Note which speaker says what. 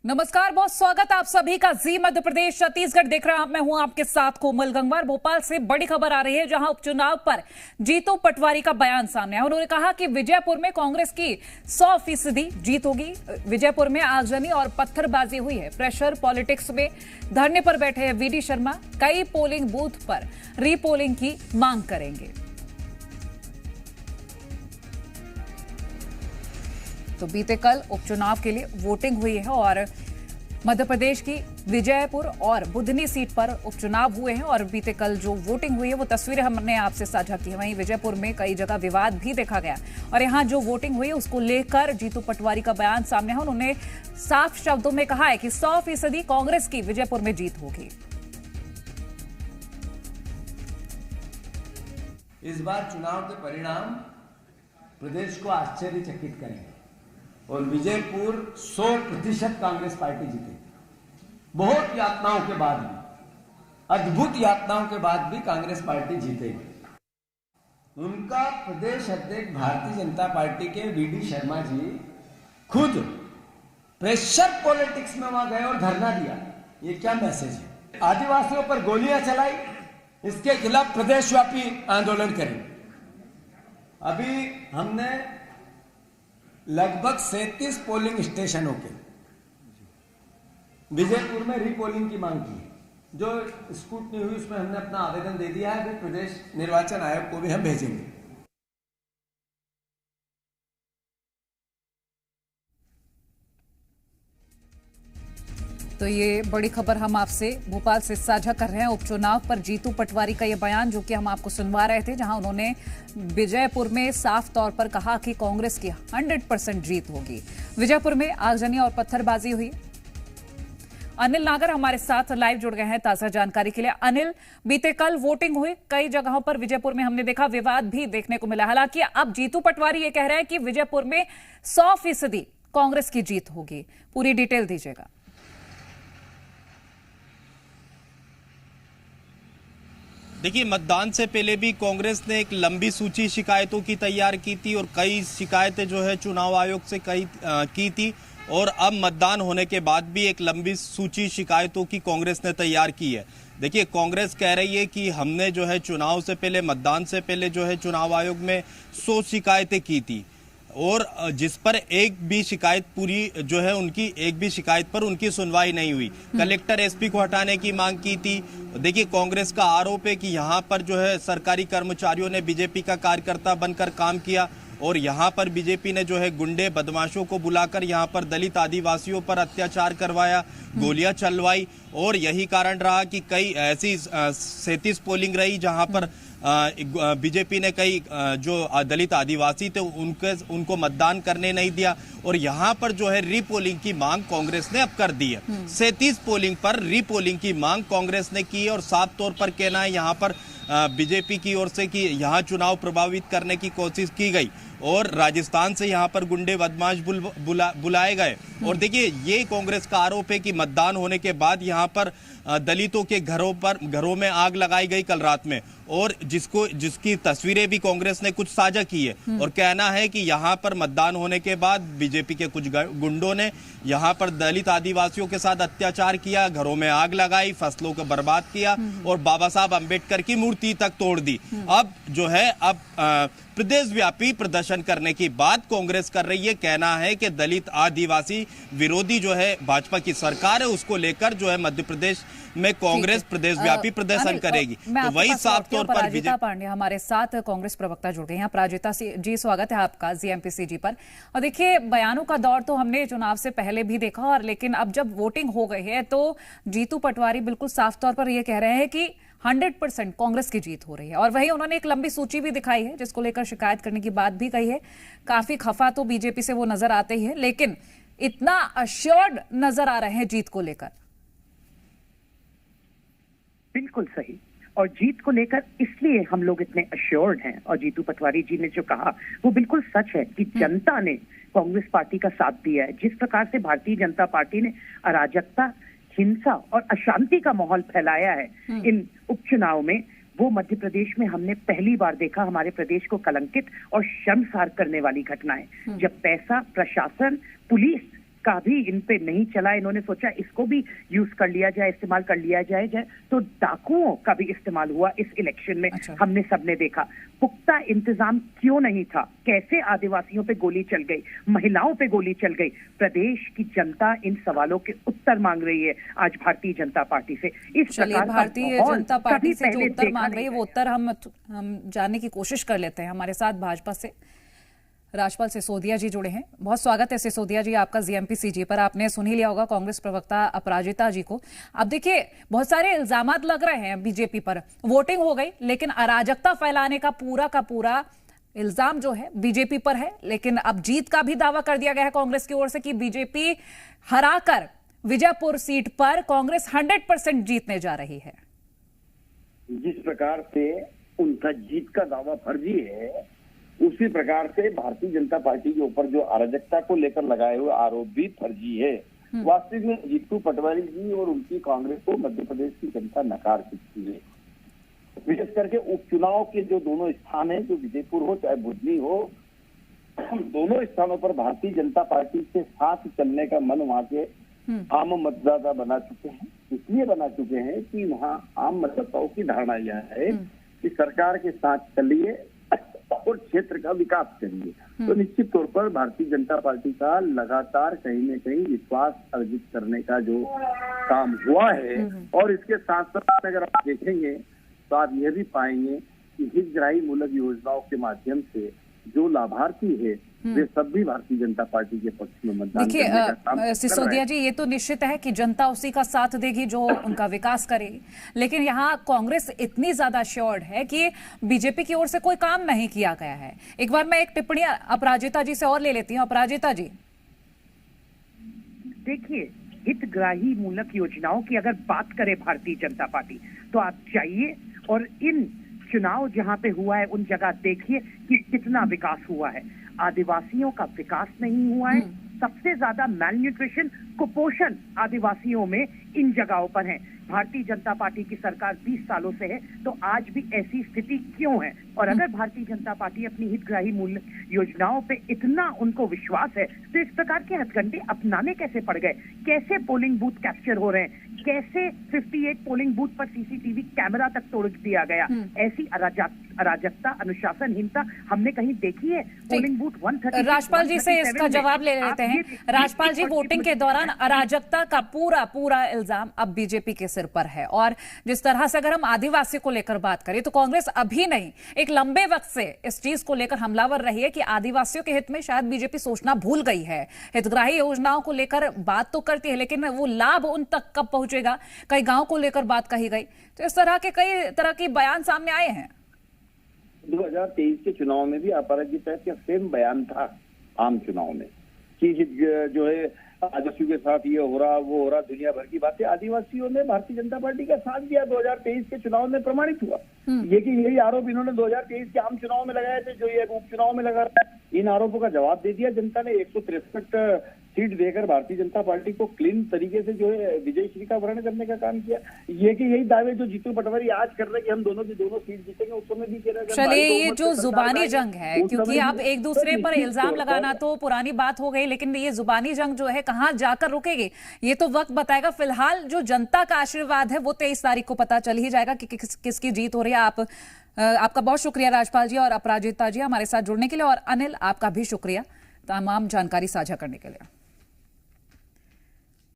Speaker 1: नमस्कार, बहुत स्वागत आप सभी का जी मध्य प्रदेश छत्तीसगढ़ देख रहे हैं। मैं हूं आपके साथ कोमल गंगवार। भोपाल से बड़ी खबर आ रही है, जहां उपचुनाव पर जीतू पटवारी का बयान सामने आया। उन्होंने कहा कि विजयपुर में कांग्रेस की 100% जीत होगी। विजयपुर में आगजनी और पत्थरबाजी हुई है। प्रेशर पॉलिटिक्स में धरने पर बैठे हैं वीडी शर्मा। कई पोलिंग बूथ पर रीपोलिंग की मांग करेंगे। तो बीते कल उपचुनाव के लिए वोटिंग हुई है और मध्य प्रदेश की विजयपुर और बुधनी सीट पर उपचुनाव हुए हैं और बीते कल जो वोटिंग हुई है वो तस्वीरें हमने आपसे साझा की है। वहीं विजयपुर में कई जगह विवाद भी देखा गया और यहां जो वोटिंग हुई है उसको लेकर जीतू पटवारी का बयान सामने है। उन्होंने साफ शब्दों में कहा है कि 100% कांग्रेस की विजयपुर में जीत होगी।
Speaker 2: इस बार चुनाव के परिणाम प्रदेश को आश्चर्यचकित करेंगे और विजयपुर 100% कांग्रेस पार्टी जीतेगी। बहुत यातनाओं के बाद भी, अद्भुत यातनाओं के बाद भी कांग्रेस पार्टी जीतेगी। उनका प्रदेश अध्यक्ष भारतीय जनता पार्टी के वीडी शर्मा जी खुद प्रेशर पॉलिटिक्स में वहां गए और धरना दिया। ये क्या मैसेज है? आदिवासियों पर गोलियां चलाई, इसके खिलाफ प्रदेशव्यापी आंदोलन करेंगे। अभी हमने लगभग 37 पोलिंग स्टेशनों के विजयपुर में रीपोलिंग की मांग की है। जो स्क्रूटनी हुई उसमें हमने अपना आवेदन दे दिया है। फिर प्रदेश निर्वाचन आयोग को भी हम भेजेंगे।
Speaker 1: तो ये बड़ी खबर हम आपसे भोपाल से साझा कर रहे हैं। उपचुनाव पर जीतू पटवारी का ये बयान जो कि हम आपको सुनवा रहे थे, जहां उन्होंने विजयपुर में साफ तौर पर कहा कि कांग्रेस की 100% जीत होगी। विजयपुर में आगजनी और पत्थरबाजी हुई। अनिल नागर हमारे साथ लाइव जुड़ गए हैं ताजा जानकारी के लिए। अनिल, बीते कल वोटिंग हुई, कई जगहों पर विजयपुर में हमने देखा विवाद भी देखने को मिला। हालांकि अब जीतू पटवारी ये कह रहे हैं कि विजयपुर में 100% कांग्रेस की जीत होगी। पूरी डिटेल दीजिएगा।
Speaker 3: देखिए, मतदान से पहले भी कांग्रेस ने एक लंबी सूची शिकायतों की तैयार की थी और कई शिकायतें जो है चुनाव आयोग से की थी और अब मतदान होने के बाद भी एक लंबी सूची शिकायतों की कांग्रेस ने तैयार की है। देखिए, कांग्रेस कह रही है कि हमने जो है चुनाव से पहले, मतदान से पहले जो है चुनाव आयोग में 100 शिकायतें की थी और जिस पर एक भी शिकायत एक भी शिकायत पर उनकी सुनवाई नहीं हुई। कलेक्टर एसपी को हटाने की मांग की थी। देखिए, कांग्रेस का आरोप है कि यहां पर जो है सरकारी कर्मचारियों ने बीजेपी का कार्यकर्ता बनकर काम किया और यहां पर बीजेपी ने जो है गुंडे बदमाशों को बुलाकर यहां पर दलित आदिवासियों पर अत्याचार करवाया, गोलियां चलवाई और यही कारण रहा कि कई ऐसी 37 पोलिंग रही जहां पर बीजेपी ने कई जो दलित आदिवासी थे उनको मतदान करने नहीं दिया और यहां पर जो है रीपोलिंग की मांग कांग्रेस ने अब कर दी है। 37 पोलिंग पर रीपोलिंग की मांग कांग्रेस ने की और साफ तौर पर कहना है यहां पर बीजेपी की ओर से कि यहां चुनाव प्रभावित करने की कोशिश की गई और राजस्थान से यहां पर गुंडे बदमाश बुलाए गए। और देखिए, ये कांग्रेस का आरोप है कि मतदान होने के बाद यहां पर दलितों के घरों में आग लगाई गई कल रात में और जिसकी तस्वीरें भी कांग्रेस ने कुछ साझा की है और कहना है कि यहां पर मतदान होने के बाद बीजेपी के कुछ गुंडों ने यहां पर दलित आदिवासियों के साथ अत्याचार किया, घरों में आग लगाई, फसलों को बर्बाद किया और बाबा साहब अंबेडकर की मूर्ति तक तोड़ दी। अब जो है प्रदेशव्यापी प्रदर्शन करने की बात कांग्रेस कर रही है। कहना है कि दलित आदिवासी विरोधी जो है भाजपा की सरकार है, उसको लेकर जो है मध्य प्रदेश में कांग्रेस प्रदेशव्यापी प्रदर्शन करेगी। तो वही साफ तौर पर
Speaker 1: प्राजिता पांडे हमारे साथ कांग्रेस प्रवक्ता जुड़ गए हैं। प्राजिता जी, स्वागत है आपका जीएमपीसीजी पर। और देखिए, बयानों का दौर तो हमने चुनाव से पहले भी देखा और लेकिन अब जब वोटिंग हो गई है तो जीतू पटवारी बिल्कुल साफ तौर पर यह कह रहे हैं कि 100% कांग्रेस की जीत हो रही है। और वहीं उन्होंने एक लंबी सूची भी दिखाई है जिसको लेकर शिकायत करने की बात भी कही है। काफी खफा तो बीजेपी से वो नजर आते ही है, लेकिन इतना अश्योर्ड नजर आ रहे हैं जीत को लेकर।
Speaker 4: बिल्कुल सही। और जीत को लेकर इसलिए हम लोग इतने अश्योर्ड हैं और जीतू पटवारी जी ने जो कहा वो बिल्कुल सच है कि जनता ने कांग्रेस पार्टी का साथ दिया है। जिस प्रकार से भारतीय जनता पार्टी ने अराजकता, हिंसा और अशांति का माहौल फैलाया है इन उपचुनाव में, वो मध्य प्रदेश में हमने पहली बार देखा। हमारे प्रदेश को कलंकित और शर्मसार करने वाली घटनाएं, जब पैसा, प्रशासन, पुलिस का भी इन पे नहीं चला। इन्होंने सोचा इसको भी यूज कर लिया जाए, इस्तेमाल कर लिया जाए। तो डाकुओं का भी इस्तेमाल हुआ इस इलेक्शन में।
Speaker 1: अच्छा।
Speaker 4: हमने सबने देखा पुख्ता इंतजाम क्यों नहीं था, कैसे आदिवासियों पे गोली चल गई, महिलाओं पे गोली चल गई। प्रदेश की जनता इन सवालों के उत्तर मांग रही है आज भारतीय जनता पार्टी से। इस
Speaker 1: चलिए,
Speaker 4: प्रकार का
Speaker 1: भारतीय
Speaker 4: माहौल
Speaker 1: जनता पार्टी
Speaker 4: कभी
Speaker 1: से जो
Speaker 4: पहले
Speaker 1: उत्तर
Speaker 4: देखा
Speaker 1: मांग रही है
Speaker 4: नहीं
Speaker 1: वो उत्तर हम जानने की कोशिश कर लेते हैं। हमारे साथ भाजपा से राजपाल सिसोदिया जी जुड़े हैं। बहुत स्वागत है सिसोदिया जी आपका जीएमपी सीजी पर। आपने सुन ही लिया होगा कांग्रेस प्रवक्ता अपराजिता जी को। अब देखिए, बहुत सारे इल्जामात लग रहे हैं बीजेपी पर। वोटिंग हो गई लेकिन अराजकता फैलाने का पूरा इल्जाम जो है बीजेपी पर है। लेकिन अब जीत का भी दावा कर दिया गया है कांग्रेस की ओर से कि बीजेपी हराकर विजयपुर सीट पर कांग्रेस 100% जीतने जा रही है।
Speaker 5: जिस प्रकार से उनका जीत का दावा फर्जी है, उसी प्रकार से भारतीय जनता पार्टी के ऊपर जो अराजकता को लेकर लगाए हुए आरोप भी फर्जी है। वास्तविक में जीतू पटवारी जी और उनकी कांग्रेस को मध्य प्रदेश की जनता नकार चुकी है। विशेष करके उपचुनाव के जो दोनों स्थान है, जो विजयपुर हो चाहे बुधनी हो, दोनों स्थानों पर भारतीय जनता पार्टी के साथ चलने का मन वहां के आम मतदाता बना चुके हैं। इसलिए बना चुके हैं कि वहाँ आम मतदाताओं की धारणा यह है कि सरकार के साथ चलिए और क्षेत्र का विकास करिए। तो निश्चित तौर पर भारतीय जनता पार्टी का लगातार कहीं न कहीं विश्वास अर्जित करने का जो काम हुआ है, और इसके साथ साथ अगर आप देखेंगे तो आप यह भी पाएंगे कि हितग्राही मूलक योजनाओं के माध्यम से जो लाभार्थी है वे सब भी भारतीय जनता पार्टी के पक्ष में मतदान करने का काम कर रहे हैं।
Speaker 1: सिसोदिया जी, ये तो निश्चित है कि जनता उसी का साथ देगी जो उनका विकास करेगी। लेकिन यहाँ कांग्रेस इतनी ज्यादा श्योर्ड है कि बीजेपी की ओर से कोई काम नहीं किया गया है। एक बार मैं एक टिप्पणी अपराजिता जी से और ले लेती हूँ। अपराजिता जी,
Speaker 4: देखिए, हितग्राही मूलक योजनाओं की अगर बात करे भारतीय जनता पार्टी, तो आप जाइए और इन चुनाव जहां पे हुआ है उन जगह देखिए कि कितना विकास हुआ है। आदिवासियों का विकास नहीं हुआ है। सबसे ज्यादा मैलन्यूट्रिशन, कुपोषण आदिवासियों में इन जगहों पर है। भारतीय जनता पार्टी की सरकार 20 सालों से है, तो आज भी ऐसी स्थिति क्यों है? और अगर भारतीय जनता पार्टी अपनी हितग्राही मूल्य योजनाओं पे इतना उनको विश्वास है, तो इस प्रकार के हथकंडे अपनाने कैसे पड़ गए? कैसे पोलिंग बूथ कैप्चर हो रहे हैं? कैसे 58 पोलिंग बूथ पर सीसीटीवी कैमरा तक तोड़ दिया गया? ऐसी अराजकता, अनुशासनहीनता हमने कहीं देखी है? Polling booth 130।
Speaker 1: राजपाल जी से इसका जवाब ले लेते हैं। राजपाल जी, वोटिंग के दौरान अराजकता का पूरा इल्जाम अब बीजेपी के सिर पर है। और जिस तरह से अगर हम आदिवासी को लेकर बात करें तो कांग्रेस अभी नहीं, एक लंबे वक्त से इस चीज को लेकर हमलावर रही है कि आदिवासियों के हित में शायद बीजेपी सोचना भूल गई है। हितग्राही योजनाओं को लेकर बात तो करती है, लेकिन वो लाभ उन तक कब पहुंचेगा? कई गांव को लेकर बात कही गई। तो इस तरह के कई तरह के बयान सामने आए हैं।
Speaker 5: 2023 के चुनाव में भी अपराजिता का सेम बयान था आम चुनाव में कि जो है आदिवासियों के साथ ये हो रहा, वो हो रहा, दुनिया भर की बातें। आदिवासियों ने भारतीय जनता पार्टी का साथ दिया 2023 के चुनाव में प्रमाणित हुआ। ये कि यही आरोप इन्होंने 2023 के आम चुनाव में लगाए थे, जो ये उपचुनाव में लगा रहा है। इन आरोपों का जवाब दे दिया जनता ने। 163 सीट देकर भारतीय जनता पार्टी को क्लीन तरीके से जो है विजय श्री का वर्ण करने का काम किया। ये कि यही दावे जो जीतू पटवारी आज कर रहे हैं कि हम दोनों की दोनों सीट जीतेंगे, उस समय भी कह रहे हैं।
Speaker 1: चलिए, ये जो जुबानी जंग है, क्योंकि आप एक दूसरे पर इल्जाम लगाना तो पुरानी बात हो गई, लेकिन ये जुबानी जंग जो है कहां जाकर रुकेगी ये तो वक्त बताएगा। फिलहाल जो जनता का आशीर्वाद है वो 23 तारीख को पता चल ही जाएगा कि किसकी जीत हो रही है। आपका बहुत शुक्रिया राजपाल जी और अपराजिता जी हमारे साथ जुड़ने के लिए, और अनिल आपका भी शुक्रिया तमाम जानकारी साझा करने के लिए।